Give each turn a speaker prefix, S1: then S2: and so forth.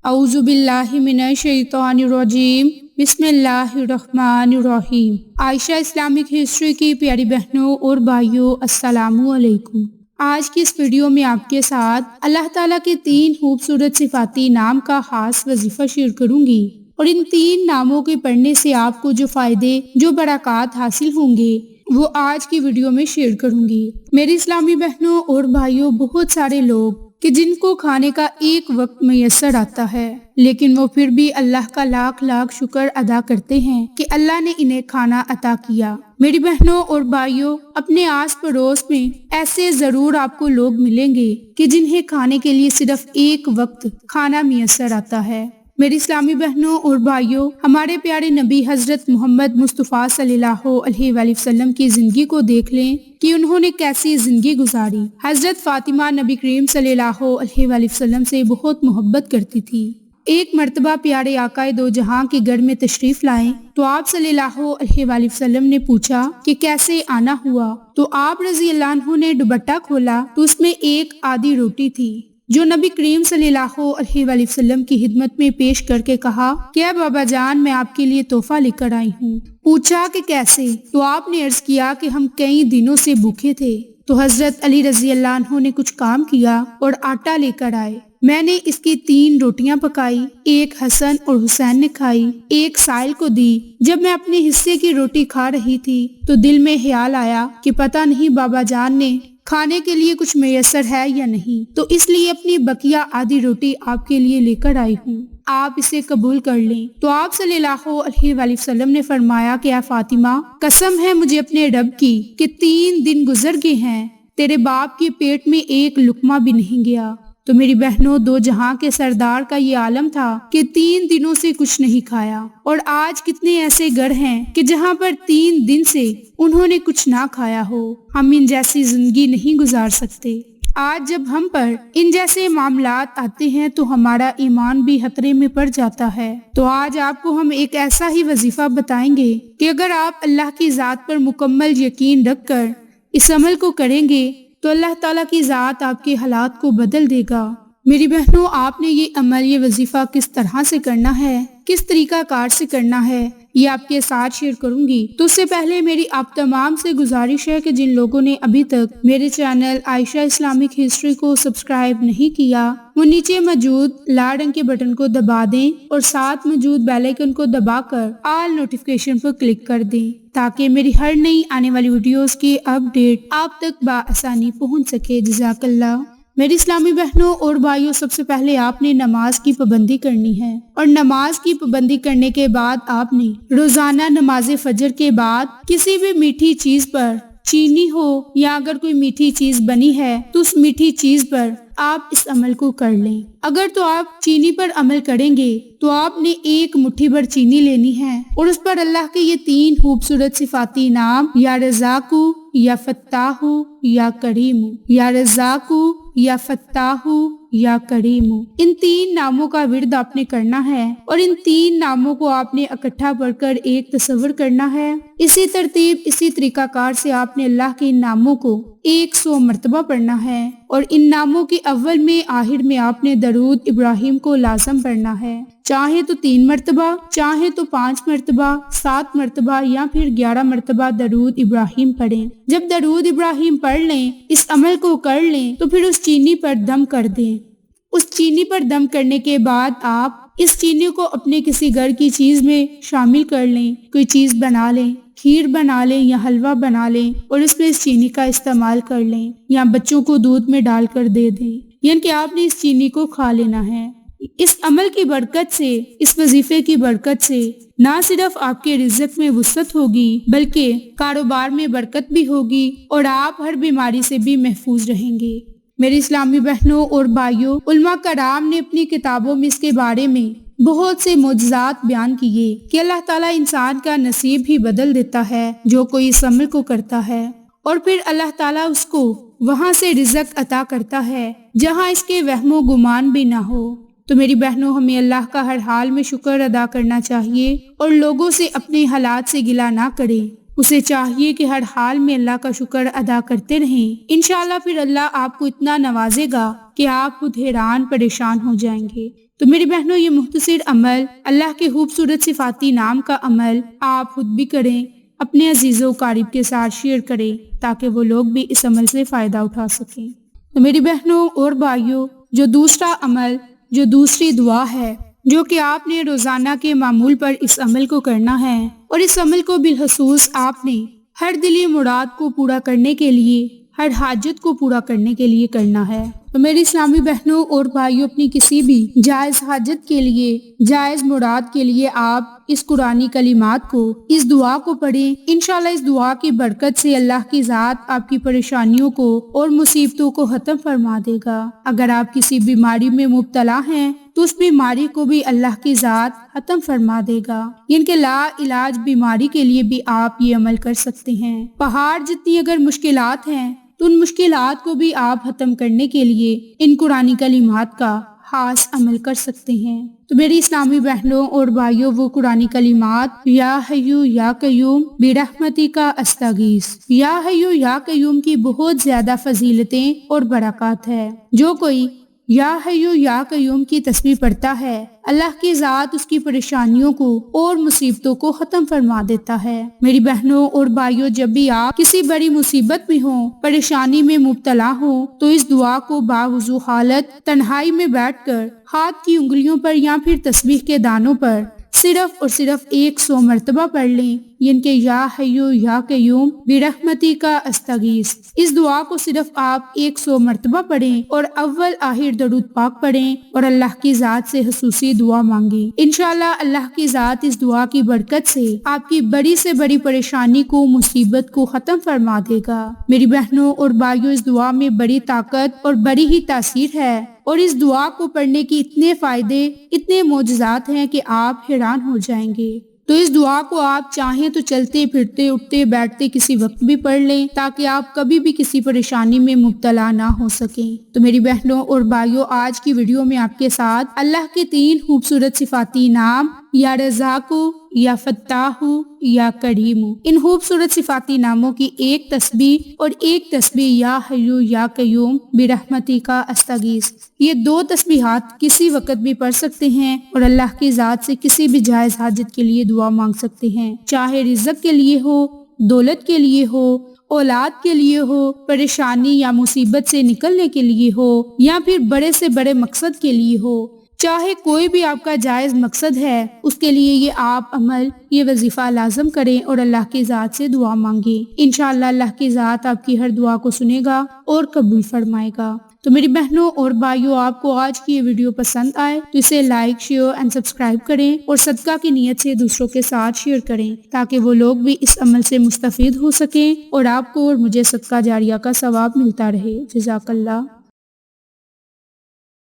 S1: اعوذ باللہ من الشیطان الرجیم، بسم اللہ الرحمن الرحیم۔ عائشہ اسلامک ہسٹری کی پیاری بہنوں اور بھائیوں، السلام علیکم۔ آج کی اس ویڈیو میں آپ کے ساتھ اللہ تعالیٰ کے 3 خوبصورت صفاتی نام کا خاص وظیفہ شیئر کروں گی، اور ان 3 ناموں کے پڑھنے سے آپ کو جو فائدے، جو برکات حاصل ہوں گے، وہ آج کی ویڈیو میں شیئر کروں گی۔ میری اسلامی بہنوں اور بھائیوں، بہت سارے لوگ کہ جن کو کھانے کا ایک وقت میسر آتا ہے، لیکن وہ پھر بھی اللہ کا لاکھ لاکھ شکر ادا کرتے ہیں کہ اللہ نے انہیں کھانا عطا کیا۔ میری بہنوں اور بھائیوں، اپنے آس پڑوس میں ایسے ضرور آپ کو لوگ ملیں گے کہ جنہیں کھانے کے لیے صرف ایک وقت کھانا میسر آتا ہے۔ میری اسلامی بہنوں اور بھائیوں، ہمارے پیارے نبی حضرت محمد مصطفیٰ صلی اللہ علیہ وآلہ وسلم کی زندگی کو دیکھ لیں کہ انہوں نے کیسی زندگی گزاری۔ حضرت فاطمہ نبی کریم صلی اللہ علیہ وآلہ وسلم سے بہت محبت کرتی تھی۔ ایک مرتبہ پیارے آقا دو جہاں کے گھر میں تشریف لائیں تو آپ صلی اللہ علیہ وآلہ وسلم نے پوچھا کہ کیسے آنا ہوا، تو آپ رضی اللہ عنہ نے دوپٹہ کھولا تو اس میں ایک آدھی روٹی تھی، جو نبی کریم صلی اللہ علیہ وآلہ وسلم کی خدمت میں پیش کر کے کہا کہ اے بابا جان، میں آپ کے لیے تحفہ لے کر آئی ہوں۔ پوچھا کہ کیسے؟ تو آپ نے عرض کیا کہ ہم کئی دنوں سے بھوکے تھے، تو حضرت علی رضی اللہ عنہ نے کچھ کام کیا اور آٹا لے کر آئے۔ میں نے اس کی 3 روٹیاں پکائی، ایک حسن اور حسین نے کھائی، ایک سائل کو دی۔ جب میں اپنے حصے کی روٹی کھا رہی تھی تو دل میں خیال آیا کہ پتہ نہیں بابا جان نے کھانے کے لیے کچھ میسر ہے یا نہیں، تو اس لیے اپنی بقیہ آدھی روٹی آپ کے لیے لے کر آئی ہوں، آپ اسے قبول کر لیں۔ تو آپ صلی اللہ علیہ وآلہ وسلم نے فرمایا کہ اے فاطمہ، قسم ہے مجھے اپنے رب کی کہ 3 دن گزر گئے ہیں، تیرے باپ کے پیٹ میں ایک لقمہ بھی نہیں گیا۔ تو میری بہنوں، 2 جہاں کے سردار کا یہ عالم تھا کہ 3 دنوں سے کچھ نہیں کھایا، اور آج کتنے ایسے گھر ہیں کہ جہاں پر 3 دن سے انہوں نے کچھ نہ کھایا ہو۔ ہم ان جیسی زندگی نہیں گزار سکتے۔ آج جب ہم پر ان جیسے معاملات آتے ہیں تو ہمارا ایمان بھی خطرے میں پڑ جاتا ہے۔ تو آج آپ کو ہم ایک ایسا ہی وظیفہ بتائیں گے کہ اگر آپ اللہ کی ذات پر مکمل یقین رکھ کر اس عمل کو کریں گے تو اللہ تعالیٰ کی ذات آپ کے حالات کو بدل دے گا۔ میری بہنوں، آپ نے یہ عمل، یہ وظیفہ کس طرح سے کرنا ہے، کس طریقہ کار سے کرنا ہے، یہ آپ کے ساتھ شیئر کروں گی۔ تو اس سے پہلے میری آپ تمام سے گزارش ہے کہ جن لوگوں نے ابھی تک میرے چینل عائشہ اسلامک ہسٹری کو سبسکرائب نہیں کیا، وہ نیچے موجود لال رنگ کے بٹن کو دبا دیں اور ساتھ موجود بیل آئیکن کو دبا کر آل نوٹیفیکیشن پر کلک کر دیں، تاکہ میری ہر نئی آنے والی ویڈیوز کی اپڈیٹ آپ تک بآسانی پہنچ سکے۔ جزاک اللہ۔ میری اسلامی بہنوں اور بھائیوں، سب سے پہلے آپ نے نماز کی پابندی کرنی ہے، اور نماز کی پابندی کرنے کے بعد آپ نے روزانہ نماز فجر کے بعد کسی بھی میٹھی چیز پر، چینی ہو یا اگر کوئی میٹھی چیز بنی ہے تو اس میٹھی چیز پر آپ اس عمل کو کر لیں۔ اگر تو آپ چینی پر عمل کریں گے تو آپ نے 1 مٹھی بھر چینی لینی ہے اور اس پر اللہ کے یہ 3 خوبصورت صفاتی نام، یا رزاقو، یا فتاحو، یا کریمو، یا رزاقو، یا فتاحو، یا کریمو، ان 3 ناموں کا ورد آپ نے کرنا ہے، اور ان 3 ناموں کو آپ نے اکٹھا پڑھ کر ایک تصور کرنا ہے۔ اسی ترتیب، اسی طریقہ کار سے آپ نے اللہ کے ان ناموں کو 100 مرتبہ پڑھنا ہے، اور ان ناموں کے اول میں آخر میں آپ نے درود ابراہیم کو لازم پڑھنا ہے، چاہے تو 3 مرتبہ، چاہے تو 5 مرتبہ، 7 مرتبہ، یا پھر 11 مرتبہ درود ابراہیم پڑھیں۔ جب درود ابراہیم پڑھ لیں، اس عمل کو کر لیں، تو پھر اس چینی پر دم کر دیں۔ اس چینی پر دم کرنے کے بعد آپ اس چینی کو اپنے کسی گھر کی چیز میں شامل کر لیں، کوئی چیز بنا لیں، کھیر بنا لیں یا حلوہ بنا لیں، اور اس میں اس چینی کا استعمال کر لیں، یا بچوں کو دودھ میں ڈال کر دے دیں، یعنی کہ آپ نے اس چینی کو کھا لینا ہے۔ اس عمل کی برکت سے، اس وظیفے کی برکت سے نہ صرف آپ کے رزق میں وسعت ہوگی بلکہ کاروبار میں برکت بھی ہوگی، اور آپ ہر بیماری سے بھی محفوظ رہیں گے۔ میری اسلامی بہنوں اور بھائیوں، علماء کرام نے اپنی کتابوں میں اس کے بارے میں بہت سے معجزات بیان کیے کہ اللہ تعالیٰ انسان کا نصیب ہی بدل دیتا ہے جو کوئی اس عمل کو کرتا ہے، اور پھر اللہ تعالیٰ اس کو وہاں سے رزق عطا کرتا ہے جہاں اس کے وہم و گمان بھی نہ ہو۔ تو میری بہنوں، ہمیں اللہ کا ہر حال میں شکر ادا کرنا چاہیے اور لوگوں سے اپنے حالات سے گلہ نہ کریں۔ اسے چاہیے کہ ہر حال میں اللہ کا شکر ادا کرتے رہیں۔ انشاءاللہ پھر اللہ آپ کو اتنا نوازے گا کہ آپ خود حیران پریشان ہو جائیں گے۔ تو میری بہنوں یہ مختصر عمل اللہ کے خوبصورت صفاتی نام کا عمل آپ خود بھی کریں، اپنے عزیز و قریب کے ساتھ شیئر کریں تاکہ وہ لوگ بھی اس عمل سے فائدہ اٹھا سکیں۔ تو میری بہنوں اور بھائیوں، جو دوسرا عمل، جو دوسری دعا ہے جو کہ آپ نے روزانہ کے معمول پر اس عمل کو کرنا ہے، اور اس عمل کو بالخصوص آپ نے ہر دلی مراد کو پورا کرنے کے لیے، ہر حاجت کو پورا کرنے کے لیے کرنا ہے۔ تو میری اسلامی بہنوں اور بھائیوں، اپنی کسی بھی جائز حاجت کے لیے، جائز مراد کے لیے آپ اس قرآنی کلمات کو، اس دعا کو پڑھیں۔ انشاءاللہ اس دعا کی برکت سے اللہ کی ذات آپ کی پریشانیوں کو اور مصیبتوں کو ختم فرما دے گا۔ اگر آپ کسی بیماری میں مبتلا ہیں تو اس بیماری کو بھی اللہ کی ذات ختم فرما دے گا۔ ان کے لا علاج بیماری کے لیے بھی آپ یہ عمل کر سکتے ہیں۔ پہاڑ جتنی اگر مشکلات ہیں تو ان مشکلات کو بھی آپ ختم کرنے کے لیے ان قرآنی کلمات کا خاص عمل کر سکتے ہیں۔ تو میری اسلامی بہنوں اور بھائیوں، وہ قرآنی کلمات یا حیو یا قیوم برحمتی کا استغیث، یا حیو یا قیوم کی بہت زیادہ فضیلتیں اور برکات ہے۔ جو کوئی یا حیو یا قیوم کی تسبیح پڑھتا ہے، اللہ کی ذات اس کی پریشانیوں کو اور مصیبتوں کو ختم فرما دیتا ہے۔ میری بہنوں اور بھائیوں، جب بھی آپ کسی بڑی مصیبت میں ہوں، پریشانی میں مبتلا ہوں، تو اس دعا کو باوضو حالت تنہائی میں بیٹھ کر ہاتھ کی انگلیوں پر یا پھر تسبیح کے دانوں پر صرف اور صرف 100 مرتبہ پڑھ لیں، یعنی کہ یا حیو یا قیوم برحمتی کا استغیث۔ اس دعا کو صرف آپ 100 مرتبہ پڑھیں اور اول آخر درود پاک پڑھیں اور اللہ کی ذات سے خصوصی دعا مانگیں۔ انشاءاللہ اللہ کی ذات اس دعا کی برکت سے آپ کی بڑی سے بڑی پریشانی کو، مصیبت کو ختم فرما دے گا۔ میری بہنوں اور بھائیوں، اس دعا میں بڑی طاقت اور بڑی ہی تاثیر ہے، اور اس دعا کو پڑھنے کی اتنے فائدے، اتنے معجزات ہیں کہ آپ حیران ہو جائیں گے۔ تو اس دعا کو آپ چاہیں تو چلتے پھرتے، اٹھتے بیٹھتے کسی وقت بھی پڑھ لیں تاکہ آپ کبھی بھی کسی پریشانی میں مبتلا نہ ہو سکیں۔ تو میری بہنوں اور بھائیوں، آج کی ویڈیو میں آپ کے ساتھ اللہ کے 3 خوبصورت صفاتی نام، یا رزاق، یا فتاح، یا کریم، ان خوبصورت صفاتی ناموں کی ایک تسبیح اور ایک تسبیح یا حیو یا قیوم برحمتی کا استغیث، یہ 2 تسبیحات کسی وقت بھی پڑھ سکتے ہیں اور اللہ کی ذات سے کسی بھی جائز حاجت کے لیے دعا مانگ سکتے ہیں، چاہے رزق کے لیے ہو، دولت کے لیے ہو، اولاد کے لیے ہو، پریشانی یا مصیبت سے نکلنے کے لیے ہو، یا پھر بڑے سے بڑے مقصد کے لیے ہو۔ چاہے کوئی بھی آپ کا جائز مقصد ہے، اس کے لیے یہ آپ عمل، یہ وظیفہ لازم کریں اور اللہ کی ذات سے دعا مانگیں۔ انشاءاللہ اللہ کی ذات آپ کی ہر دعا کو سنے گا اور قبول فرمائے گا۔ تو میری بہنوں اور بھائیوں، آپ کو آج کی یہ ویڈیو پسند آئے تو اسے لائک، شیئر اینڈ سبسکرائب کریں اور صدقہ کی نیت سے دوسروں کے ساتھ شیئر کریں تاکہ وہ لوگ بھی اس عمل سے مستفید ہو سکیں اور آپ کو اور مجھے صدقہ جاریہ کا ثواب ملتا رہے۔ جزاک اللہ۔